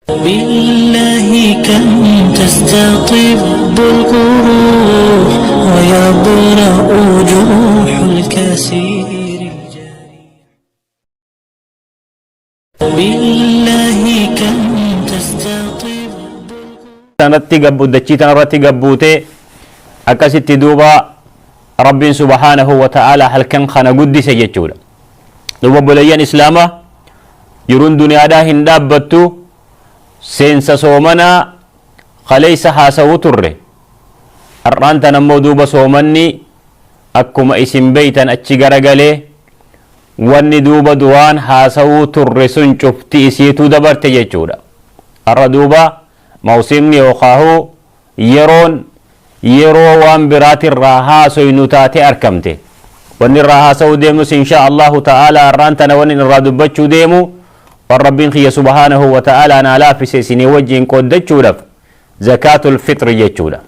بالله كم تستطب القروح ويبرأ جروح الكثير بالله كم تستطب تنرتي قبودتشي تنرتي قبوتي أكست دوبا رب سبحانه وتعالى هل كان خنا قدي سيجولا دوبا بليان إسلاما يرون دنيا دا هندابتو سينسا صومنا خليس حاسو تره الران تنمو دوبا صومني أكما اسم بيتا أتشغرغلي واني دوبا دوان حاسو تره سنشفتي اسيتو دبرت يجولا الرا دوبا موسمني وخاهو يرون يرو وان برات الراها سينوتاتي أركمتي واني الراها سو ديموس إن شاء الله تعالى الران تنواني الرادبتشو ديمو والربين خي سبحانه وتعالى أنا لا في سيسيني وجين قد دجولف زكاة الفطر يجولا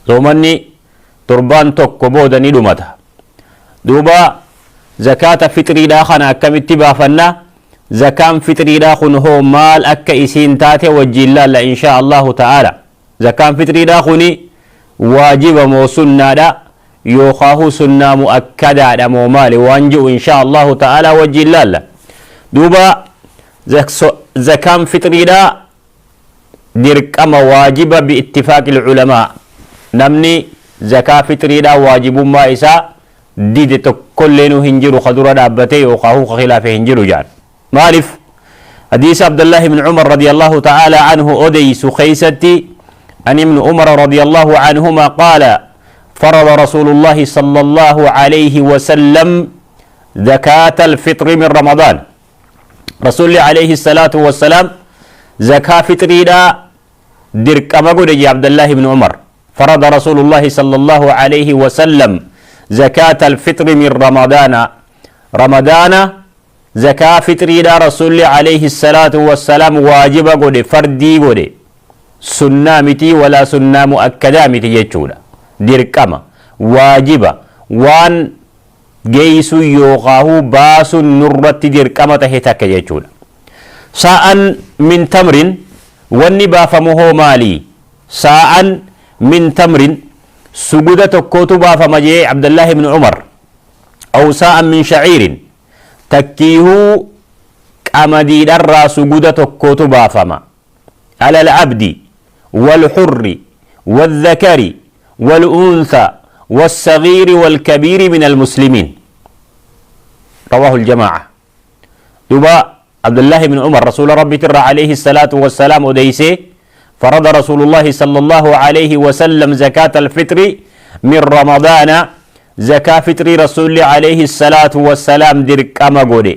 ثمني تربان توكو بودا ندمتها دوبا زكاة فطري داخنا كم اتبافنا زكاة فطري داخن هو مال أكا إسين تاتي وجين لا إن شاء الله تعالى زكاة فطري داخني واجب موسنا دا يوخاه سنة مؤكدة دا مو مال وانجو إن شاء الله تعالى وجين لا دوبا زكاة فطري دا درقم واجبة باتفاق العلماء نمني زكاة فطري دا واجب ما إسا ديد تكلينو هنجرو خدورة دابتي وقاهو خلاف هنجرو جان مالف حديث عبد الله بن عمر رضي الله تعالى عنه أديس خيستي أن ابن عمر رضي الله عنهما قال فرض رسول الله صلى الله عليه وسلم زكاة الفطر من رمضان رسول عليه الصلاة والسلام زكاة فطري دا درك أمقود عبد الله بن عمر فرض رسول الله صلى الله عليه وسلم زكاة الفطر من رمضان زكاة فطري دا رسول عليه الصلاة والسلام واجب قد فردي قد سنة متي ولا سنة مؤكدة متي يجولا درك أما واجب وان جيسو يوغاهو باسو نرت درقمة هتاك يجولا ساء من تمر واني بافمه مالي ساء من تمر سجودة كوتو بافمجي عبد الله بن عمر أو ساء من شعير تكيه أمدي درى سجودة كوتو بافما على العبد والحر والذكر والأنثى والصغير والكبير من المسلمين رواه الجماعة دوبا عبد الله بن عمر رسول ربي ترى عليه الصلاة والسلام وديسي فرض رسول الله صلى الله عليه وسلم زكاة الفطر من رمضان زكاة فطر رسول عليه الصلاة والسلام درقما قولي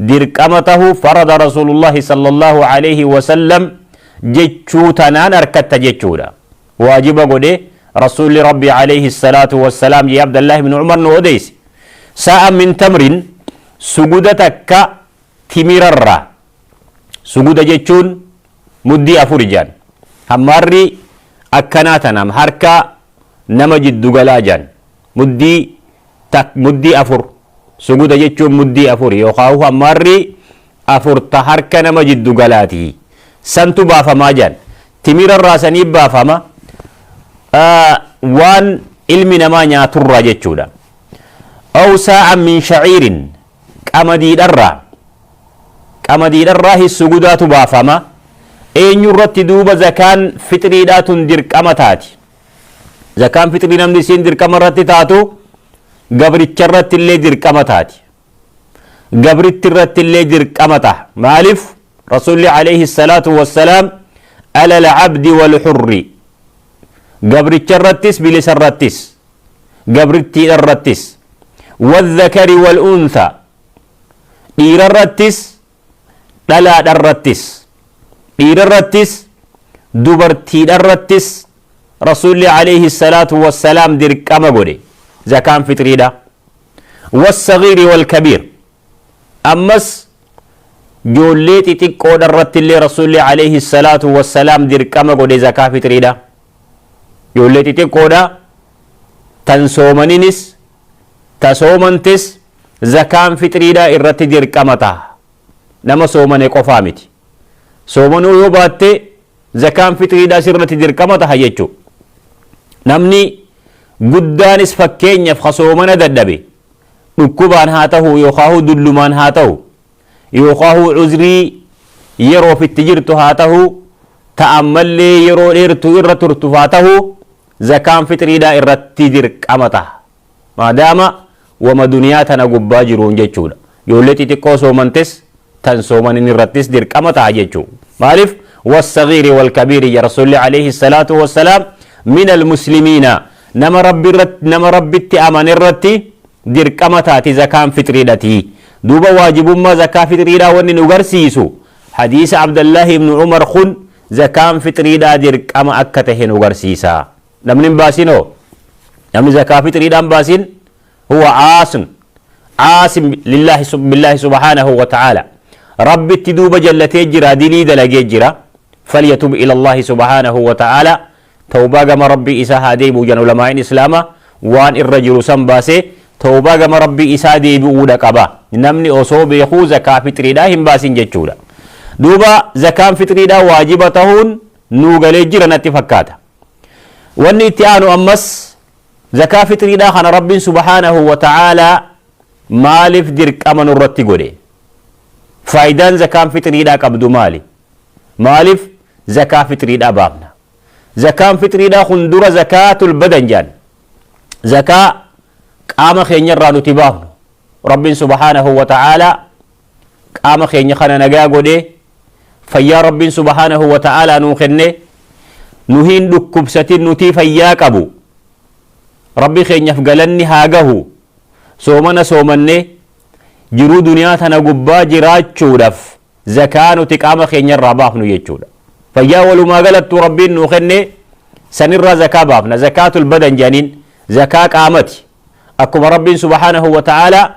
درقمته فرض رسول الله صلى الله عليه وسلم جتشو تنان أركت جتشولا واجب قولي رسول ربي عليه الصلاة والسلام يا عبد الله بن عمر نوديس ساء من تمر سجودتك تمر الرا سجود جتشون مدي أفرجان هماري أكناتنا حركة نمجد دجلاجان مدي أفر سجود جتشون مدي أفر يخاو هماري أفر تحركة نمجد دجلاتي سنتو بافما جان تمر الراسني بافما وان علمي نما نياتر جتشودا أو ساعة من شعير قمدي درا هي السجودات بافما أين يرتي دوبا زكان فطري داتون درك أمتاتي زكان فطري نمدي سين درك أمرتي تاتو قبرت شرت اللي درك أمتاتي قبرت ترت اللي درك أمته مالف رسول عليه الصلاة والسلام على العبد والحر قبرت الرتس بلس الرتس قبرت الرتس والذكر والأنثى إير الرتس لا الرتس إير الرتس دبرتي الرتس رسول عليه الصلاة والسلام درك أمغوري زكاة فطري دا والصغير والكبير أمس جوليتي تقود الرت اللي رسول عليه الصلاة والسلام درك أمغوري زكاة فطري دا يولتي تقودا تنسومنينس تسومنتس زكاة فطري دا إرتي دير كمتا نما سومني قفامتي soomanuu yoo baatte zakaan fitriidhaa sirratti dirqama taha jechuu namni guddaanis fakkeenyaaf ka soomana dadhabe dhukkubaan haa ta'u yookaan dullumaan haa ta'u yookaan uzrii yeroo fitti jirtu haa ta'u ta'ammallee yeroo dheertuu irra turtu haa ta'u zakaan fitriidhaa irratti dirqama taha maadaama wama duniyaa tana gubbaa jiruun jechuudha ijoollee xixiqqoo soomantes tan soomanin irrattis dirqama taha jechuu maaliif والصغير والكبير يا رسول الله عليه الصلاة والسلام من المسلمين نما ربي أمان الرتي dirqamataati zakaan fitriidhati duuba waajibummaa zakaa fitriidhaa wanni nu garsiisu hadiisa abdallahi ibnu umar kun zakaan fitriidhaa dirqama akka tahe nu garsiisa namni hin baasinoo namni zakaa fitriidhaa hin baasin huwa aasim billahi subhanahu wa ta'ala rabbitti duuba jallatee jira dilii dalagee jira falyatub ila allahi subhanahu wa ta'ala tawbaa gama rabbii isaa haa deebi'u jan ulamaa'in islaama waan irra jiru san baasee tawbaa gama rabbii isaa deebi'uudha qaba namni osoo beekuu zakaa fitriidhaa hin baasin jechuudha duuba zakaan fitriidhaa waajiba tahuun nuu galee jira natti fakkaata wanni itti aanu ammas zakaa fitriidhaa kana rabbiin subhaanahu wa ta'aalaa maaliif dirqama nurratti godhe faayidaan zakaan fitriidhaa qabdu maaliif zakaa fitriidhaa baafna zakaan fitriidhaa kun dura zakaatul badan jaan zakaa qaama keenya irraa nuti baafnu rabbiin subhaanahu wa ta'aalaa qaama keenya kana nagaa godhe fayyaa rabbiin subhaanahu wa ta'aalaa nuu kenne nu hin dhukkubsatin nuti fayyaa qabu rabbi keenyaaf galanni haa gahu soomana soomanne jiruu duniyaa tana gubbaa jiraachuudhaaf zakaa nuti qaama keenya irraa baafnu jechuudha fayyaa walumaa galattu rabbiin nuu kenne sanirraa zakaa baafna zakaatul badan janiin zakaa qaamati akkuma rabbiin subhaanahu wa ta'aalaa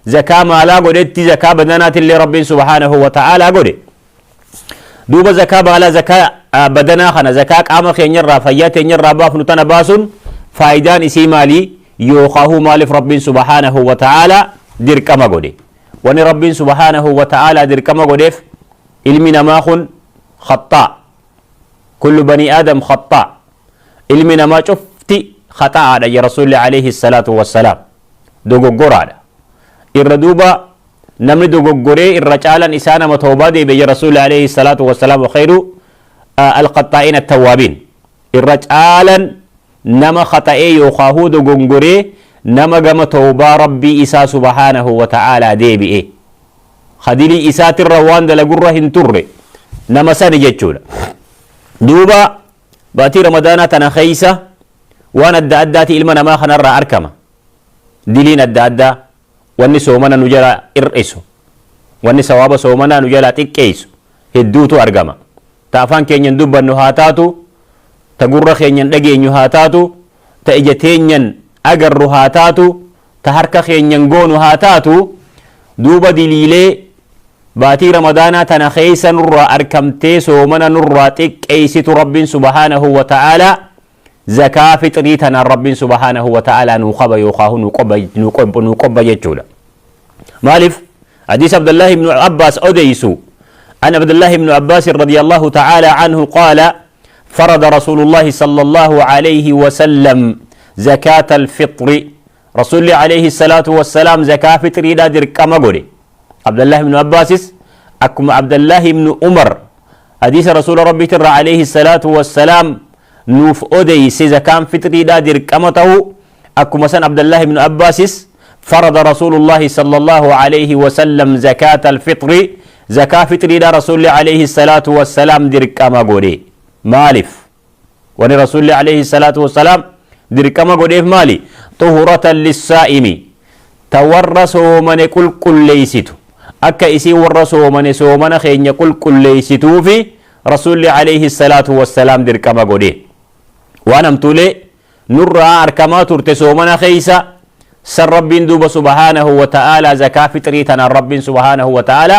zakaa maalaa godhetti zakaa badanaati illee rabbiin subhaanahu wa ta'aalaa godhe duuba zakaa maalaa zakaa badanaa kana zakaa qaama keenyarraa fayyaa keenyarraa baafnu tana baasuun faayidaan isii maalii yookaahuu maaliif rabbiin subhaanahu wa ta'aalaa dirqama godhe wani rabbiin subhaanahu wa ta'aalaa dirqama godheef ilmi namaa kun khaxaa kullu banii aadam khaxaa ilmi namaa cufti خطأ يا رسول الله عليه الصلاة والسلام دوغورا الردوبة نمني دوغوري الرجال إسانا متوبادي بي رسول الله عليه الصلاة والسلام وخير القطائين التوابين الرجال نما خطأي يخاهو دوغوري نما قم توبا ربي إسا سبحانه وتعالى دي بي خديلي إسات الروان دلقره انتر نما سنججون دوبا باتي رمضان تنخيسة waan adda addaati ilma namaa kanarraa arkama diliin adda addaa wanni soomana nu jala ir'isu wanni sawaaba soomanaa nu jala xiqqeessu hedduutu argama ta afaan keenyan dubbannu haa taatu ta gurra keenyan dhageenyu haa taatu ta ija teenyan agarru haa taatu ta harka keenyan goonu haa taatu duuba diliilee baatii ramadaanaa tana keeysa nurraa arkamtee soomana nurraa xiqqeeysitu rabbiin subhaanahu wa ta'aalaa زكاة فطريتنا رب سبحانه وتعالى نقب يوخاه نقب يجولا مالف حديث عبد الله بن عباس أديسو عن عبد الله بن عباس رضي الله تعالى عنه قال فرض رسول الله صلى الله عليه وسلم زكاة الفطر رسول الله عليه الصلاة والسلام زكاة فطر لا درك مغوري عبد الله بن عباس أكم عبد الله بن عمر حديث رسول ربي ترى عليه الصلاة والسلام نوف أديس زكاة فطر لا درك أمته أكم سن عبد الله بن عباس فرض رسول الله صلى الله عليه وسلم زكاة الفطر زكاة فطر لا رسول الله عليه الصلاة والسلام درك مغوري مالف وني رسول الله عليه الصلاة والسلام دركما قديف مالي طهرة للسائم تورسو من كل ليستو أكا إسي ورسو من سو من خين كل ليستو في رسول الله عليه الصلاة والسلام دركما قديف وانا متولي نرى أركما ترتسو من خيسا سر رب دوب سبحانه وتعالى زكاة فطريتنا رب سبحانه وتعالى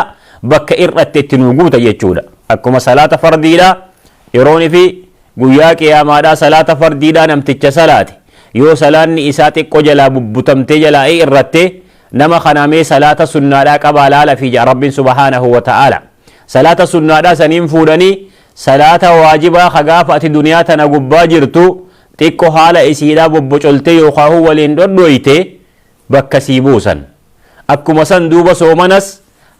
بك إرأت تنوغوت يجودا أكما صلاة فرديلا يروني في guyyaa qiyaamaadhaa salaata fardiidhaa namticha salaate yoo salaanni isaa xiqqoo jalaa bubbutamtee jalaa irratte nama kanamee salaata sunnaadhaa qabaa laala fi rabbiin subhaanahu wa ta'aala صلاة سنة دا سنين فودني صلاة واجبة خغافة دنيا تنقبا جرتو تيكو حالة إسيدا ببجلتي يوخاهو ولين دويته بكسيبوسا أكو مسان دوبا سومنس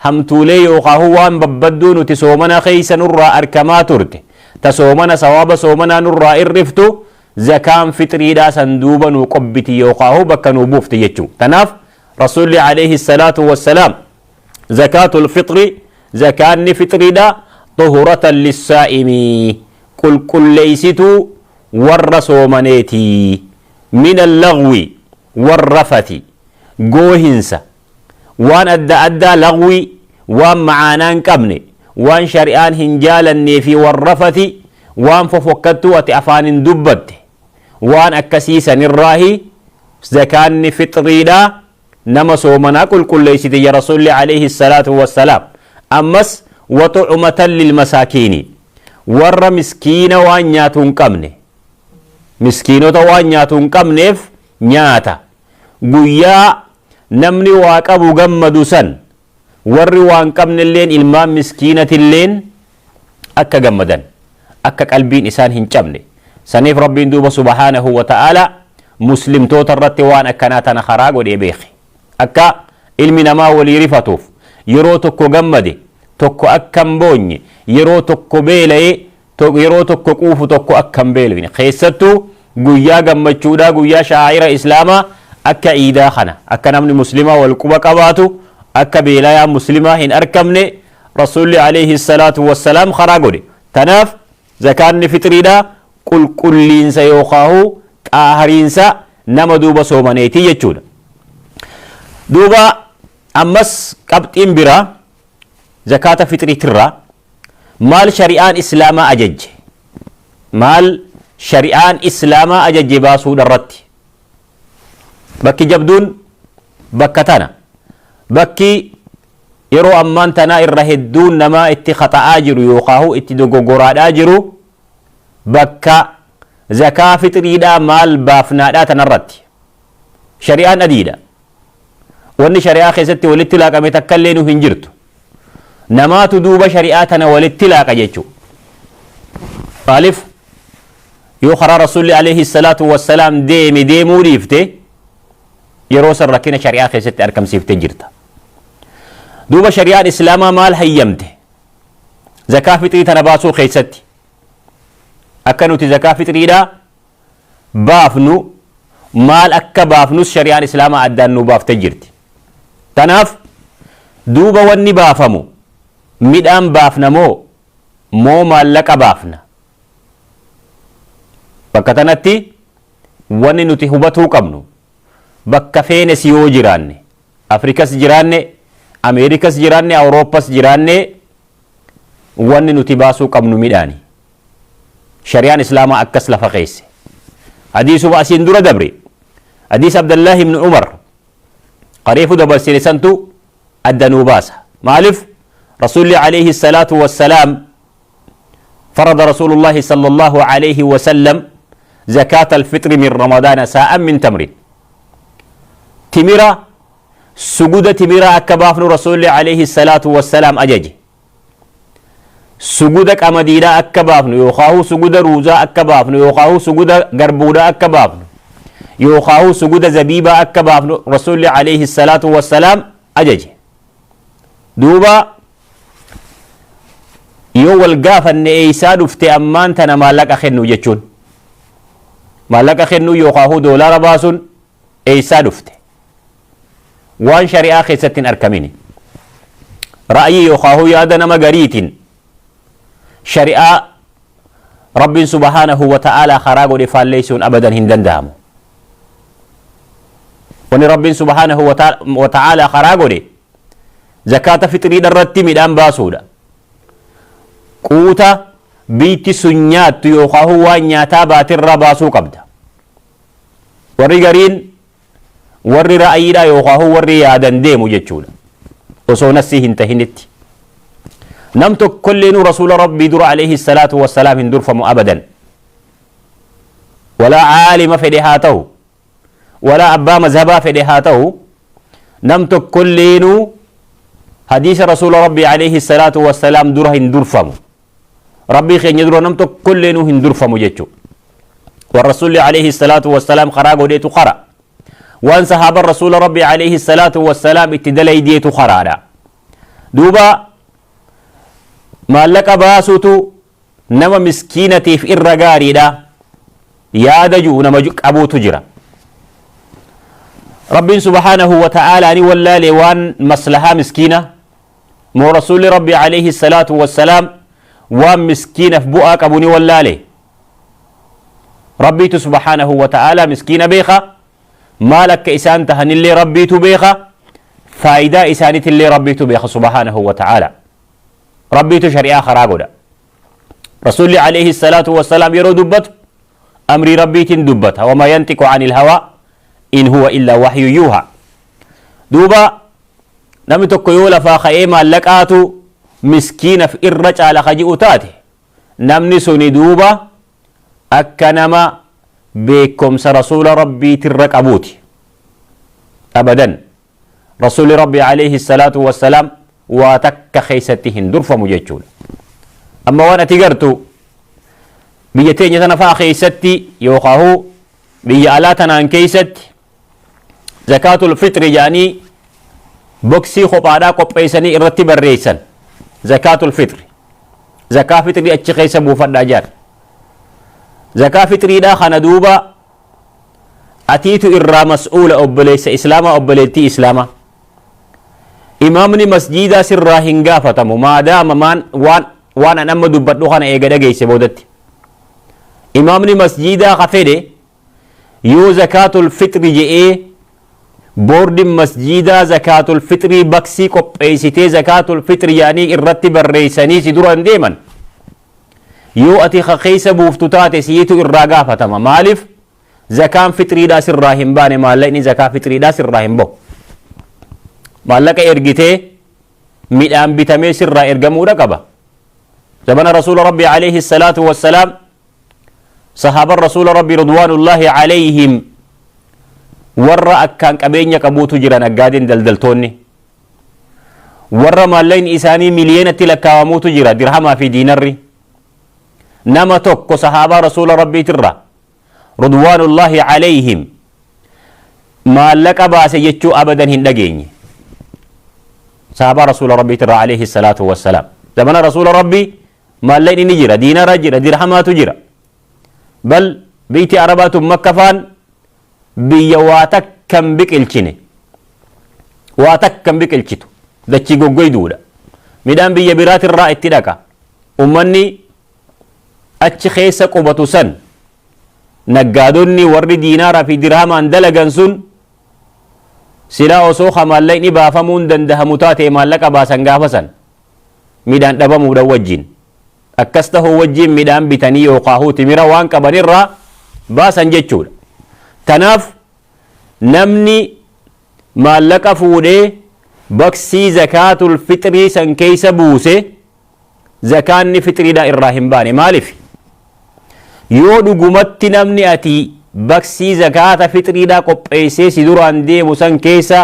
همتولي يوخاهو وان ببدو نتي سومنا خيسا نرى أركما ترتي تسومنا سواب سومنا نرى إرفتو زكام فطري دا سندوبا نقبتي يوخاهو بكا نبوفتي يجو تناف رسول عليه الصلاة والسلام زكاة الفطر زكاة فطري دا طهرة للسائم كل ليستو والرسومنيتي من اللغو والرفث قوهنسا وان أدى لغوي وان معانان كبني وان شريان هنجالا في والرفث وان ففكتو أفان دبت وان أكسيسا الراهي زكاة فطري دا نما سومنا كل ليستي يا رسول عليه الصلاة والسلام أمس وطعمة للمساكين ور مسكين وان نياتون كمني مسكينو وان نياتون كمنيف نياتا قويا نمني واقبو قمدو سن ور وان كمن اللين إلمان مسكينة اللين أكا قمدن أكا قلبين إسان هنجمني سنيف ربين دوبا سبحانه وتعالى مسلم توتر وان أكناتنا خراق ودي بيخي أكا علمنا ما ولي رفتوف يرو تكو قمدي tokko akkam boonye yeroo tokko beela'e yeroo tokko quufu tokko akkam beelwine keessattuu guyyaa gammachuudha guyyaa shaa'ira islaamaa akka iidaa kana akka namni muslimaa wal quba qabaatu akka beelayaa muslimaa hin arkamne rasuulli alayhi salaatu wassalaam karaa godhe tanaaf zakaanni fitriidha qulqulliinsa yookaahu xaahariinsa nama duuba soomaneetii jechuudha duuba ammas qabxiin biraa زكاة فطري ترى مال شريان إسلاما أجج مال شريان إسلاما أجج باسو درتي بكي جبدون بكتنا بكي يرو أمان تنا الرهدون نما اتخطا آجرو يوخاهو اتدقو قراد آجرو بكا زكاة فطري دا مال بافنا دا تنرتي شريان أديدا واني شريان خيستي ولتلاك متكلينو هنجرتو نماتو دوبا شريعتنا والاتلاق جيتشو خالف يوخرى رسول عليه الصلاة والسلام ديمو ريفته يروس الركينة شريعة خيست أركم سيفته جرتا دوبا شريعة إسلاما مال هيمته زكاة فطري تنباسو خيستي أكنو تي زكاة فطري دا بافنو مال أكا بافنو شريعة إسلاما أدانو بافته جرتي تناف دوبا وني بافمو midhaan baafna moo maallaqa baafna bakka tanatti wanni nuti hubatuu qabnu bakka feene si yoo jiraanne afrikas jiraanne ameerikas jiraanne awuroopas jiraanne wanni nuti baasuu qabnu midhaani shari'aan islaamaa akkas lafa keesse hadiisuma asiin dura dabre hadiis abdallaahi ibnu umar qariifu dabarsine santu addanuu baasa maalif رسول عليه الصلاة والسلام فرض رسول الله صلى الله عليه وسلم زكاة الفطر من رمضان ساء من تمر تمرة سجود تمرة أكبافن رسول عليه الصلاة والسلام أجج سجودك أمدينا أكبافن يوخاه سجود روزا أكبافن يوخاه سجود غربودا أكبافن يوخاه سجود زبيبا أكبافن رسول عليه الصلاة والسلام أجج دوبا yoo wal gaafanne eeysaa dhufte ammaan tana maallaqa kennu jechuun maallaqa kennu yookaan doolaara baasuun eeysaa dhufte waan shari'aa keessatti hin arkamini ra'ayii yookaan yaada nama gariitiin shari'aa rabbiin subhaanahu wa ta'aalaa karaa godhe faalleessuun abadan hin danda'amu wani rabbiin subhaanahu wa ta'aalaa karaa godhe zakaata fixrii irratti midhaan baasuudha quuta biitti sun nyaattu yookaan waan nyaataa baatirra baasuu qabda warri gariin warri ra'ayiidha yookaan warri yaadan deemu jechuudha osoo nassii hin tahinitti nam tokkolleenu rasuula rabbii dura alayhi salaatu wassalaam hin durfamu abadan walaa caalima fedhe haa ta'u walaa abbaa mazhabaa fedhe haa ta'u nam tokkolleenu حديث رسول ربي عليه الصلاة والسلام دره هندرفم ربي خين يدر نمتو كل نو هندرفم جتشو والرسول عليه الصلاة والسلام خراج وديتو خرا وان صحابة الرسول ربي عليه الصلاة والسلام اتدلي ديتو خرادا دوبا مالك باسوتو نما مسكينتي في الرقاري دا يا دجو نما جك أبو تجرى ربي سبحانه وتعالى أني ولا لوان مصلحة مسكينة مو رسول ربي عليه الصلاة والسلام وان مسكينة في بؤك أبوني ولا لي ربي سبحانه وتعالى مسكينة بيخة مالك إسان تهن اللي ربي تبيخة فايدة إسانة اللي ربي تبيخة سبحانه وتعالى ربي تشريع خراغودا رسول عليه الصلاة والسلام يرو دبت أمري ربي تندبت وما ينطق عن الهوى إن هو إلا وحي يوحى دوبا نمي توكو يولا فاخيما لكاتو مسكينة في الرج على خجئ تاته نمني سوني دوبا أكنما بكم رسول ربي ترك أبوتي أبدا رسول ربي عليه الصلاة والسلام واتك خيستهن درف مججول أما وانا تقرتو بيتين يتنفع خيستي يوقعه بيالاتنا عن كيست زكاة الفطر يعني بوكسي خبادا قبيساني ارتب الرئيسان زكاة الفطر زكاة فطري اتش خيسا بوفد جار زكاة فطري دا خندوبا أتيتو إرى مسؤول أبليس إسلاما أبليتي إسلاما إمامني مسجدا سرا هنگا فتمو ما دام من وان أنما دبتو خانا إيقادا جيس بودت إمامني مسجدا خفيدي يو زكاة الفطر جئي بورد مسجدا زكاة الفطر بكسي قبئيسيتي زكاة الفطر يعني الرتب الرئيساني سدوران ديما يو أتي خيس بوفتوتات سيتو إراغا فتما مالف زكاة فطري دا سر راهم باني مالين زكاة فطري دا سر راهم بو مالك إرغتي ميدان بتمي سر إرغمو رقبا زمن رسول ربي عليه الصلاة والسلام صحابة الرسول ربي رضوان الله عليهم ورّا أكان قبينيا قبوتو جرا نقادين دلدلتوني ورّا مالين إساني مليونة لكاواموتو جرا درهما في ديناري نما توكو صحابة رسول ربي ترى رضوان الله عليهم مالك باس يجو أبدا هندقيني صحابة رسول ربي ترى عليه الصلاة والسلام زمن رسول ربي مالين نجرا دينار جرا درهما تجرا بل بيتي عربات مكفان بيواتك كم بك الچني واتك كم بك الچتو دچي غوغوي دودا ميدان بي برات الراء اتداكا امني اچ خيسا قبطو سن نقادوني ور دينار في درهم اندلغن سن سلا اوسو خمالين بافمون دنده متاتي مالك باسن غافسن ميدان دبمو دوجين أكسته وجين ميدان بتني وقاهو تمرا وان كبنرا باسن جتشول تناف نمني مالك فودي بكسي زكاة الفطر سن كيس بوسي زكاة فطري دا الراهم باني مالف يودو قمت نمني أتي بكسي زكاة فطري دا قبئيسي سدوران دي مسن كيسا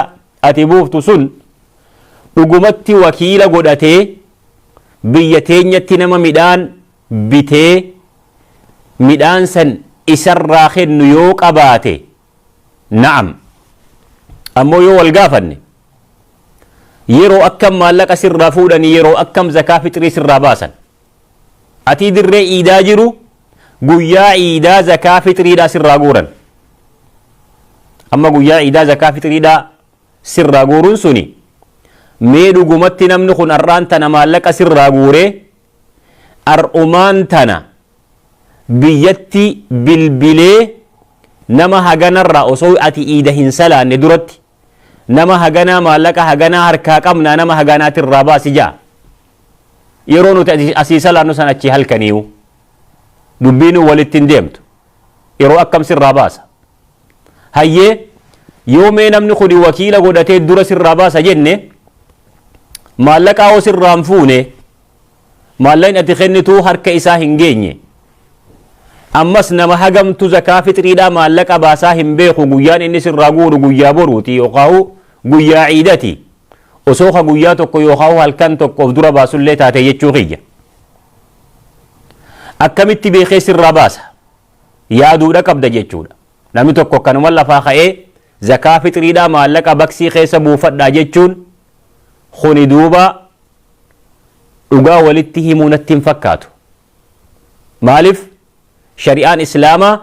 أتي بوفتو سن قمت وكيل قدتي biyya teenyatti nama midhaan bitee midhaan san isarraa kennu yoo qabaate na'am ammoo yoo wal gaafanne yeroo akkam maallaqa sirraa fuudhanii yeroo akkam zakaa fixrii sirraa baasan atii dirree iidaa jiru guyyaa iidaa zakaa fixriidhaa sirraa guuran amma guyyaa iidaa zakaa fixriidhaa sirraa guuruun suni mee dhugumatti namni kun arraan tana maallaqa sirraa guuree ar'umaan tana biyyatti bilbilee nama haganarraa osoo ati iida hin salaanne duratti nama haganaa maallaqa haganaa harkaa qabnaa nama haganaatirraa baasi jaa yeroo nuti asii salaannu san achi halkaniiwu dubbiin walitti hin deemtu yeroo akkam sirraa baasa hayyee yoo mee namni kuni wakiila godhatee dura sirraa baasa jenne maallaqa oo sirraan fuune maalleen ati kennituu harka isaa hin geenye ammas nama hagamtu zakaa fixriidhaa maallaqa baasaa hin beeku guyyaan inni sirraa guuru guyyaa boruuti yookaan guyyaa ciidati osoo guyyaa tokko yookaan halkan tokko of dura baasullee taate jechuu kiyya. Akkamitti beekee sirraa baasa yaaduudha qabda jechuudha. Namni tokko kanuma lafaa ka'ee zakaa fitriidhaa maallaqa baksii keessa buufadhaa jechuun kuni duuba dhugaa walitti himuu natti hin fakkaatu. Maaliif shari'aan islaamaa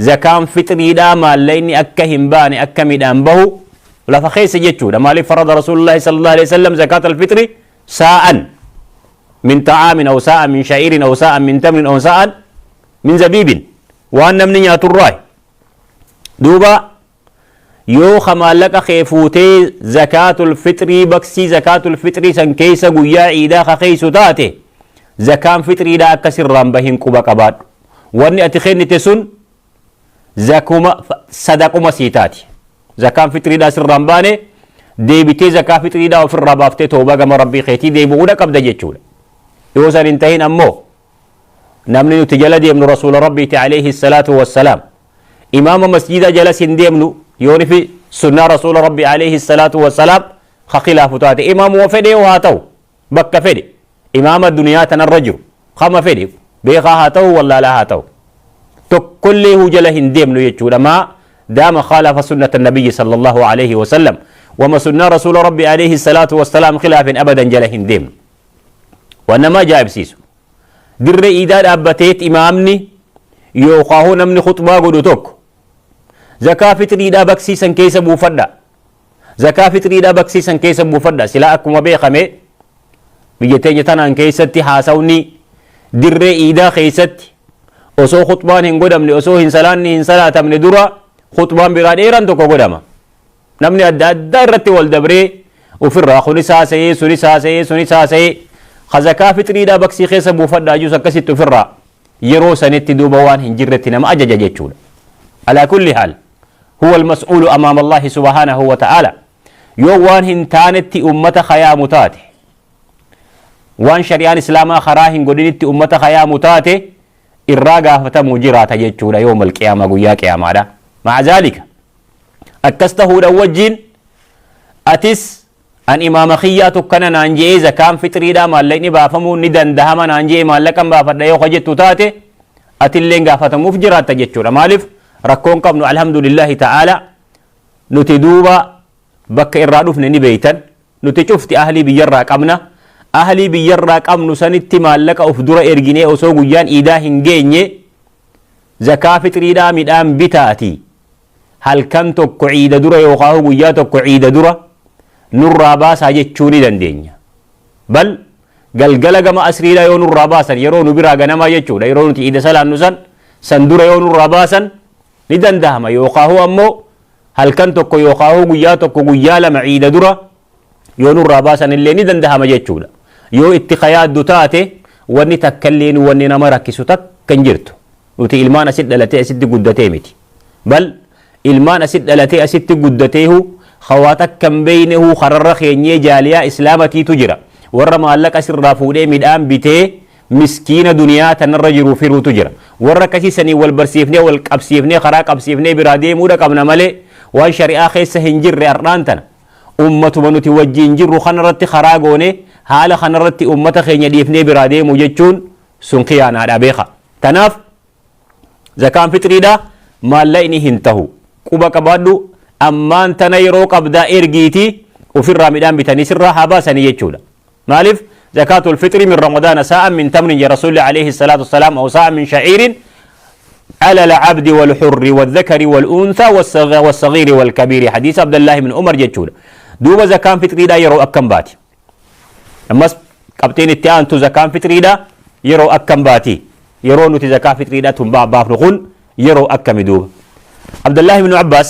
zakaan fitriidhaa maallaqni akka hin baane akka midhaan bahu lafa keessa jechuudha. Maaliif farada rasuulullaahi sallallahu alaihi wasallam zakat alfitri saa'an min ta'aamin aw saa'an min sha'iirin aw saa'an min tamrin aw saa'an min zabiibin waan namni nyaaturraa. Duuba yoo maallaqa kee fuutee zakaatul fitrii baksii zakaatul fitrii san keessa guyyaa ciidaa kakeessu taate zakaan fitriidhaa akka sirraan bahin quba qabaadhu. Wanni ati kennite sun sadaquma sii taati. Zakaan fitriidhaa sirraan baane deebitee zakaa fitriidhaa ofirraa baaftee tooba gama rabbii keetii deebi'uudha qabda jechuudha. Yoo san hin tahin ammoo namni nuti jala deemnu rasuula rabbiiti alayhi salaatu wassalaam imaama masjida jala sin deemnu yooni fi sunnaa rasuula rabbii alayhi salaatu wassalaam ka khilaafu taate imaamuma fedhe haa ta'u bakka fedhe imaama duniyaa tanarra jiru kama fedhe beekaa haa ta'u wallaalaa haa ta'u tokkollee hu jala hin deemnu jechuudha. maa daama khaalafa sunnata nabiyyi sallallahu alayhi wasallam wama sunnaa rasuula rabbii alayhi salaatu wassalaam khilaafin abadan jala hin deemnu. Wannama ajaa'ibsiisu dirree iidaa dhaabbateet imaamni yookaan namni khutbaa godhu tokko zakaa fitriidhaa baksiisan keessa buufadha. Zakaa fitriidhaa baksiisan keessa buufadha. Silaa akkuma beekame biyya teenya tanaan keessatti haasawni dirree iidaa keessatti osoo khutbaan hin godhamne osoo hin salaatamne dura khutbaan biraa dheeraan tokko godhama. Namni adda addaa irratti wal dabree ofirraa kunis haasa'ee sunis haasa'ee sunis haasa'ee zakaa fitriidhaa baksii keessa buufadhaa jus akkasitti ofirraa yeroo sanitti duuba waan hin jirretti nama ajaja jechuudha. Alaa kulli haal huwa almas'uulu amaama Allaahi subhaanahu wa ta'aala. Yoo waan hin taanetti ummata khayaamu taate waan shari'aan islaamaa karaa hin godhinitti ummata khayaamu taate irraa gaafatamuu jiraata jechuudha yoomal qiyaama guyyaa qiyaamaadha. Ma'a zaalika akkas tahuudhaan wajjiin atis an imaama kiyyaa tokkana naan je'ee zakaan fitriidhaa maallaqni baafamuu ni dandahama naan je'ee maallaqan baafadha yoo jettu taate atilleen gaafatamuuf jiraatta jechuudha. Maaliif rakkoon qabnu alhamdulillahi ta'ala nuti duuba bakka irraa dhufne ni beeytan nuti cufti ahlii biyyarraa qabna. Ahlii biyyarraa qabnu sanitti maallaqa of dura erginee osoo guyyaan iidaa hin geenye zakaa fitriidhaa midhaan bitaati halkan tokko ciida dura yookaan guyyaa tokko ciida dura nurraa baasaa jechuu ni dandeenya. Bal galgala gama asriidhaa yoo nurraa baasan yeroo nu biraa ganamaa jechuudha. Yeroo nuti ciida salaannu san dura yoo nurraa baasan ni dandahama yookaan ammoo halkan tokko yookaan guyyaa tokko guyyaa lama ciida dura yoo nurraa baasan illee ni dandahama jechuudha. Yoo itti khayaaddu taate wanni takkalleen wanni nama rakkisu takka hin jirtu. Nuti ilmaan asit dhalatee asitti guddatee miti. Bal ilmaan asit dhalatee asitti guddateehu khawaa takka hin beeynehu kararra keenyee jaaliyaa islaamatiitu jira. Warra maallaqa sirraa fuudhee midhaan bitee miskiina duniyaa tanarra jiru firuutu jira. Warra akkasiisanii wal barsiifnee wal qabsiifnee karaa qabsiifnee biraa deemuudha qabna malee waan shari'aa keessa hin jirre har'aan tana ummatuma nuti wajjiin jirru kanarratti karaa goone haala kanarratti ummata keenya dhiifnee biraa deemu jechuun sun khiyaanaadha beeka. Tanaaf zakaan fitriidhaa maallaqni hin tahu quba qabaadhu ammaan tana yeroo qabdaa ergiitii ofirraa midhaan bitanii sirraa haa baasanii jechuudha. Maaliif زكاة الفطر من رمضان ساء من تمر يا رسول عليه الصلاة والسلام أو ساء من شعير على العبد والحر والذكر والأنثى والصغير والكبير حديث عبد الله بن عمر جتشول دوب زكاة فطري دا يرو أكم باتي أما كابتن التيان تو زكاة فطري دا يرو أكم باتي يرو نتي زكاة فطري دا تنباع بافنقون يرو أكم دوب عبد الله بن عباس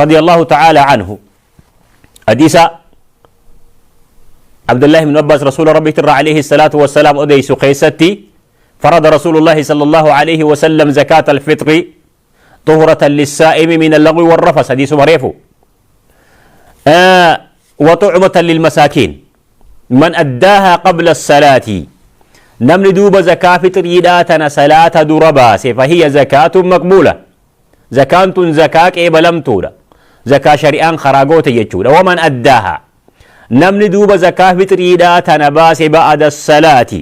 رضي الله تعالى عنه حديث عبد الله بن عباس رسول ربي ترى عليه الصلاة والسلام أديس قيستي فرض رسول الله صلى الله عليه وسلم زكاة الفطر طهرة للسائم من اللغو والرفث حديث مريفو وطعمة للمساكين من أداها قبل الصلاة نمن دوب زكاة فطر يداتنا صلاة درباس فهي زكاة مقبولة زكاة زكاة إبلمتولا زكاة شريان خراغوت يجولا ومن أداها namni duuba zakaa fitriidhaa tana baase ba'ada salaati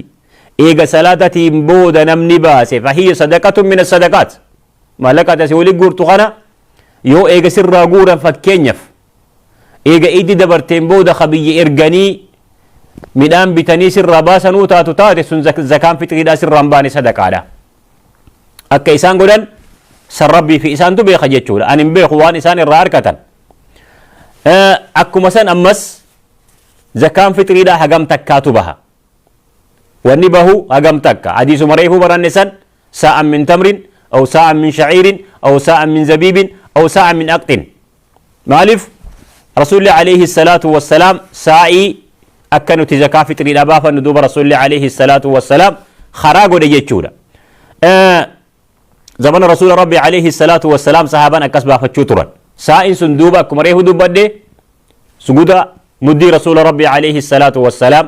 eega salaatatiin booda namni baase fahiyya sadaqatun min as-sadaqaat maallaqaati asii waliin guurtu kana yoo eega sirraa guuran fakkeenyaaf eega iddi dabarteen booda kabiyya erganii midhaan bitanii sirraa baasanuu taatu taate sun zakaan fitriidhaa sirraan baane sadaqaadha akka isaan godhan san rabbii fi isaantu beeka jechuudha ani hin beeku waan isaan irraa harkatan akkuma san ammas zakaan fitriidhaa hagam takkaatu baha wanni bahu hagam takka hadiisuma reefuu baranne san saa'an min tamrin aw saa'an min shaciirin aw saa'an min zabiibin aw saa'an min aqxin maaliif rasulli alayhi salaatu wassalaam saa'ii akka nuti zakaa fitriidhaa baafannu duuba rasulli alayhi salaatu wassalaam karaa godhe jechuudha زمن رسول ربي عليه الصلاة والسلام صحابا أكس بافتشو تران سائن سندوبا كمريه دبادي سجودا مدي رسول ربي عليه الصلاة والسلام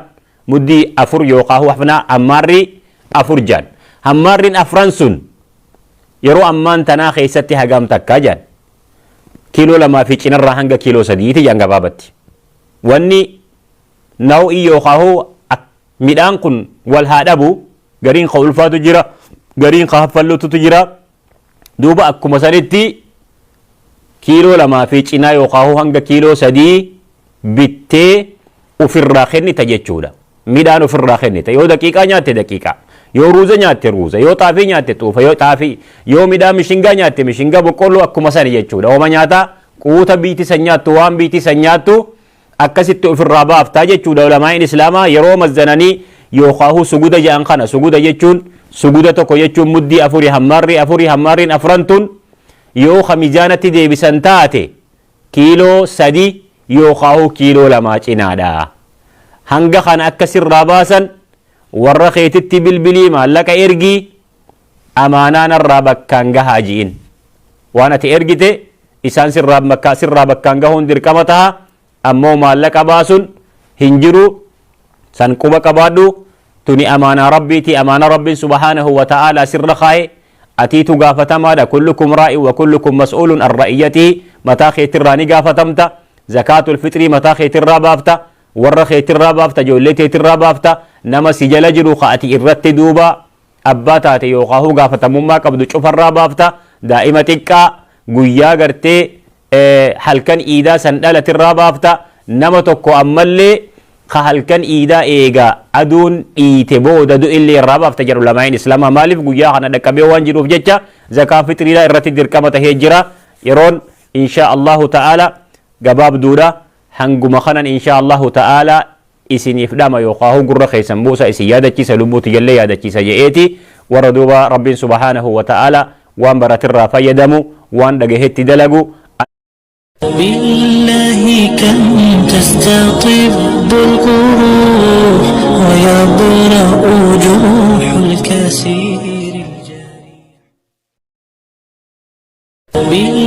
مدي أفر يوقاه وحفنا أماري أفر جان همارين أفرانسون يرو أمان تناخي ستي هقام تكاجان كيلو لما في چنر هنگا كيلو سديتي جانگا بابتي واني نوعي يوقاه ميدان كن والهادبو غرين خولفاتو جرا غرين خافلوتو تجرا دوبا akkuma sanitti kiiloo lamaa fi cinaa yookaan hanga kiiloo sadii bittee ofirraa kennita jechuudha midhaan ofirraa kennita yoo daqiiqaa nyaatte daqiiqaa yoo ruuza nyaatte ruuza yoo xaafii nyaatte xuufa yoo xaafii yoo midhaan mishingaa nyaatte mishingaa boqqolloo akkuma sani jechuudha ooma nyaataa quuta biitii san nyaattu waan biitii san nyaattu akkasitti ofirraa baaftaa jechuudha ulamaan islaamaa yeroo mazzananii yookaan suguda jedhan kana suguda jechuun suguda tokko jechuun muddii afurii hammaarriin afrantun yoo khamijaanatti deebisan taate kiiloo sadi yookaan kiiloo lamaa cinaadha hanga kana akka sirraa baasan warra keetitti bilbilii maallaqa ergii amaanaan irraa bakkaan gahaa ji'in waan ati ergite isaan sirraa bakkaan gahuun dirqama taha ammoo maallaqa baasun hin jiru san quba qabaadhu تني أمانة ربيتي أمانة ربي سبحانه وتعالى سر خاي أتيت قافتما كلكم رائي وكلكم مسؤول عن رأيته متى خيت الراني قافتمتا زكاة الفطر متى خيت الرابافتا ور خيت الرابافتا جولتي الرابافتا نما سجل جرو خاتي الرت دوبا أباتاتي يوقاهو قافتمما قبض شوف الرابافتا دائمتك قويا قرتي حلقا إيدا سندالة الرابافتا نما تكو أمالي halkan iidaa eega aduun dhiite booda du'illee irraa baafta jedhu ulamaan islaamaa maaliif guyyaa kana dhaqqabee waan jiruuf jecha zakaa fitriidhaa irratti dirqama tahee jira yeroon insha allahu ta'ala gabaabduudha hanguma kanan insha allahu ta'ala isiniif dhama yookaan gurra keessan buusa isin yaadachiisa lubbuuti jallee yaadachiisa je'eeti warra duuba rabbiin subhaanahu wa ta'ala waan baratirraa fayyadamu waan dhagahetti dalagu بالله كم تستطب القروح ويبرأ جروح الكثير الجريح